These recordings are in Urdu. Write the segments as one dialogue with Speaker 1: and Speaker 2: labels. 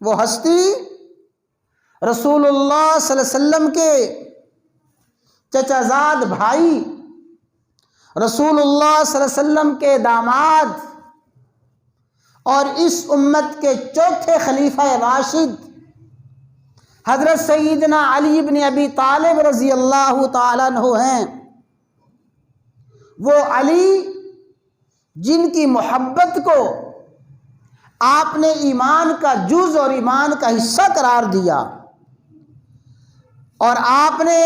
Speaker 1: وہ ہستی رسول اللہ صلی اللہ علیہ وسلم کے چچا زاد بھائی، رسول اللہ صلی اللہ علیہ وسلم کے داماد اور اس امت کے چوتھے خلیفہ راشد حضرت سیدنا علی بن ابی طالب رضی اللہ تعالیٰ عنہ ہیں۔ وہ علی جن کی محبت کو آپ نے ایمان کا جز اور ایمان کا حصہ قرار دیا، اور آپ نے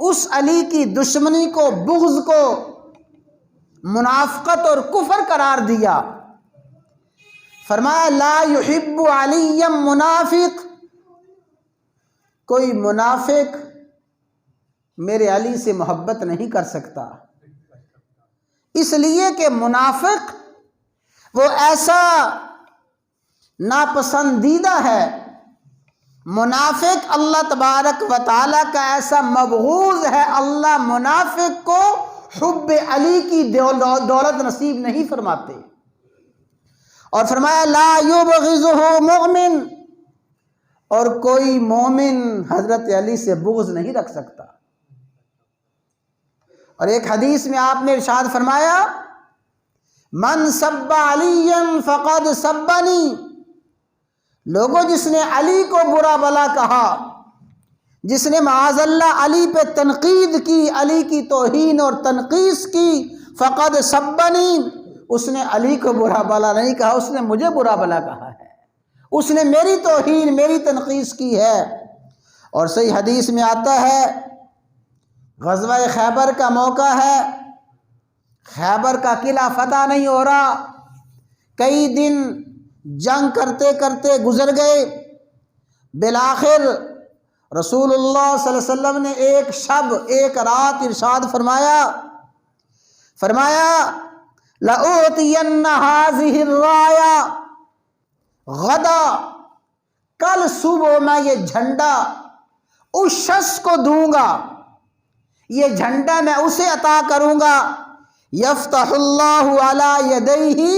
Speaker 1: اس علی کی دشمنی کو، بغض کو منافقت اور کفر قرار دیا۔ فرمایا لا یحب علی منافق، کوئی منافق میرے علی سے محبت نہیں کر سکتا، اس لیے کہ منافق وہ ایسا ناپسندیدہ ہے، منافق اللہ تبارک و تعالیٰ کا ایسا مبغوض ہے، اللہ منافق کو حب علی کی دولت نصیب نہیں فرماتے۔ اور فرمایا لا یبغضہ مومن، اور کوئی مومن حضرت علی سے بغض نہیں رکھ سکتا۔ اور ایک حدیث میں آپ نے ارشاد فرمایا من سب علی فقد سبنی، لوگوں جس نے علی کو برا بلا کہا، جس نے معاذ اللہ علی پہ تنقید کی، علی کی توہین اور تنقیص کی، فقد سبنی، اس نے علی کو برا بلا نہیں کہا، اس نے مجھے برا بلا کہا ہے، اس نے میری توہین، میری تنقیص کی ہے۔ اور صحیح حدیث میں آتا ہے غزوہ خیبر کا موقع ہے، خیبر کا قلعہ فتح نہیں ہو رہا، کئی دن جنگ کرتے کرتے گزر گئے، بالآخر رسول اللہ صلی اللہ علیہ وسلم نے ایک شب، ایک رات ارشاد فرمایا لَأُعْطِيَنَّ هَذِهِ الرَّایَةَ غدا، کل صبح میں یہ جھنڈا اس شخص کو دوں گا، یہ جھنڈا میں اسے عطا کروں گا، یفتح اللہ علی یدیہ،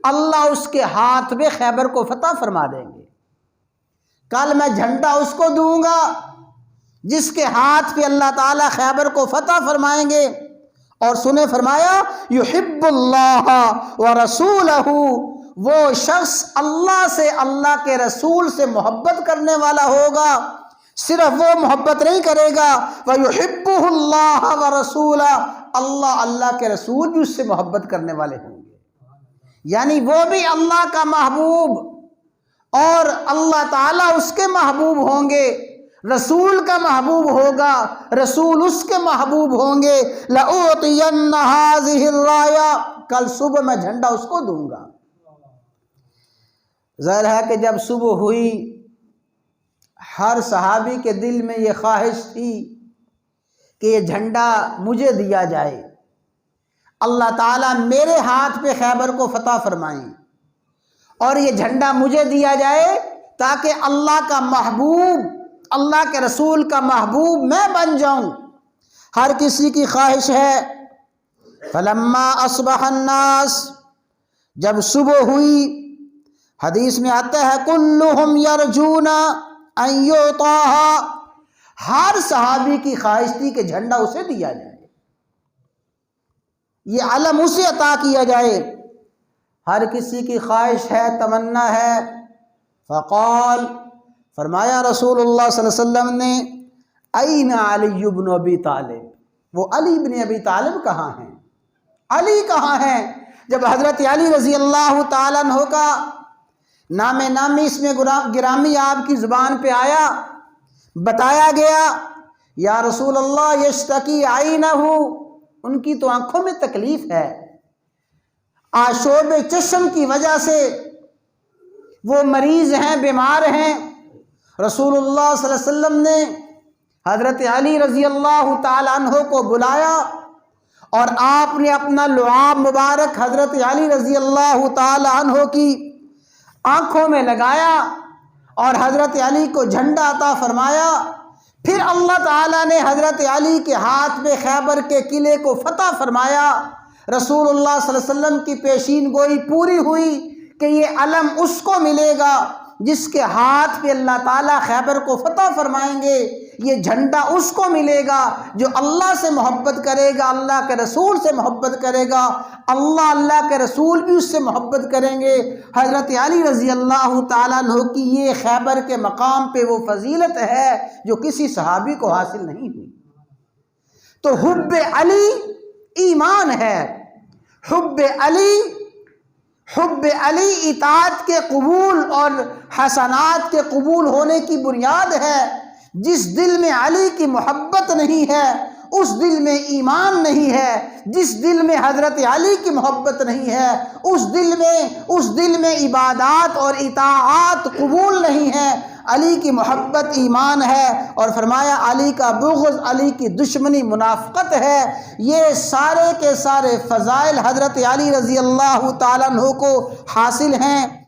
Speaker 1: اللہ اس کے ہاتھ میں خیبر کو فتح فرما دیں گے۔ کل میں جھنڈا اس کو دوں گا جس کے ہاتھ پہ اللہ تعالیٰ خیبر کو فتح فرمائیں گے۔ اور سنے فرمایا یحب اللہ ورسولہ، وہ شخص اللہ سے، اللہ کے رسول سے محبت کرنے والا ہوگا، صرف وہ محبت نہیں کرے گا، وَيُحِبُّهُ اللَّهُ وَرَسُولَهُ، اللہ کے رسول بھی اس سے محبت کرنے والے ہوں گے، یعنی وہ بھی اللہ کا محبوب اور اللہ تعالیٰ اس کے محبوب ہوں گے، رسول کا محبوب ہوگا، رسول اس کے محبوب ہوں گے۔ لَأُعْطِيَنَّ هَذِهِ الرَّایَةَ، کل صبح میں جھنڈا اس کو دوں گا۔ ظاہر ہے کہ جب صبح ہوئی، ہر صحابی کے دل میں یہ خواہش تھی کہ یہ جھنڈا مجھے دیا جائے، اللہ تعالیٰ میرے ہاتھ پہ خیبر کو فتح فرمائیں، اور یہ جھنڈا مجھے دیا جائے تاکہ اللہ کا محبوب، اللہ کے رسول کا محبوب میں بن جاؤں۔ ہر کسی کی خواہش ہے۔ فلما اصبح الناس، جب صبح ہوئی، حدیث میں آتا ہے کلہم یرجون ان یعطاها، ہر صحابی کی خواہش تھی کہ جھنڈا اسے دیا جائے، یہ علم اسے عطا کیا جائے، ہر کسی کی خواہش ہے، تمنا ہے۔ فقال، فرمایا رسول اللہ صلی اللہ علیہ وسلم نے این علی بن ابی طالب، وہ علی بن ابی طالب کہاں ہیں، علی کہاں ہیں؟ جب حضرت علی رضی اللہ تعالیٰ عنہ کا نام نامی اس میں گرامی آپ کی زبان پہ آیا، بتایا گیا یا رسول اللہ یشتکی عینہ، ان کی تو آنکھوں میں تکلیف ہے، آشوب چشم کی وجہ سے وہ مریض ہیں، بیمار ہیں۔ رسول اللہ صلی اللہ علیہ وسلم نے حضرت علی رضی اللہ تعالیٰ عنہ کو بلایا، اور آپ نے اپنا لعاب مبارک حضرت علی رضی اللہ تعالیٰ عنہ کی آنکھوں میں لگایا، اور حضرت علی کو جھنڈا عطا فرمایا۔ پھر اللہ تعالیٰ نے حضرت علی کے ہاتھ میں خیبر کے قلعے کو فتح فرمایا۔ رسول اللہ صلی اللہ علیہ وسلم کی پیشین گوئی پوری ہوئی کہ یہ علم اس کو ملے گا جس کے ہاتھ پہ اللہ تعالیٰ خیبر کو فتح فرمائیں گے، یہ جھنڈا اس کو ملے گا جو اللہ سے محبت کرے گا، اللہ کے رسول سے محبت کرے گا، اللہ کے رسول بھی اس سے محبت کریں گے۔ حضرت علی رضی اللہ تعالیٰ عنہ کی یہ خیبر کے مقام پہ وہ فضیلت ہے جو کسی صحابی کو حاصل نہیں ہوئی۔ تو حب علی ایمان ہے، حب علی اطاعت کے قبول اور حسنات کے قبول ہونے کی بنیاد ہے۔ جس دل میں علی کی محبت نہیں ہے اس دل میں ایمان نہیں ہے، جس دل میں حضرت علی کی محبت نہیں ہے اس دل میں عبادات اور اطاعات قبول نہیں ہے۔ علی کی محبت ایمان ہے، اور فرمایا علی کا بغض، علی کی دشمنی منافقت ہے۔ یہ سارے کے سارے فضائل حضرت علی رضی اللہ تعالیٰ عنہ کو حاصل ہیں۔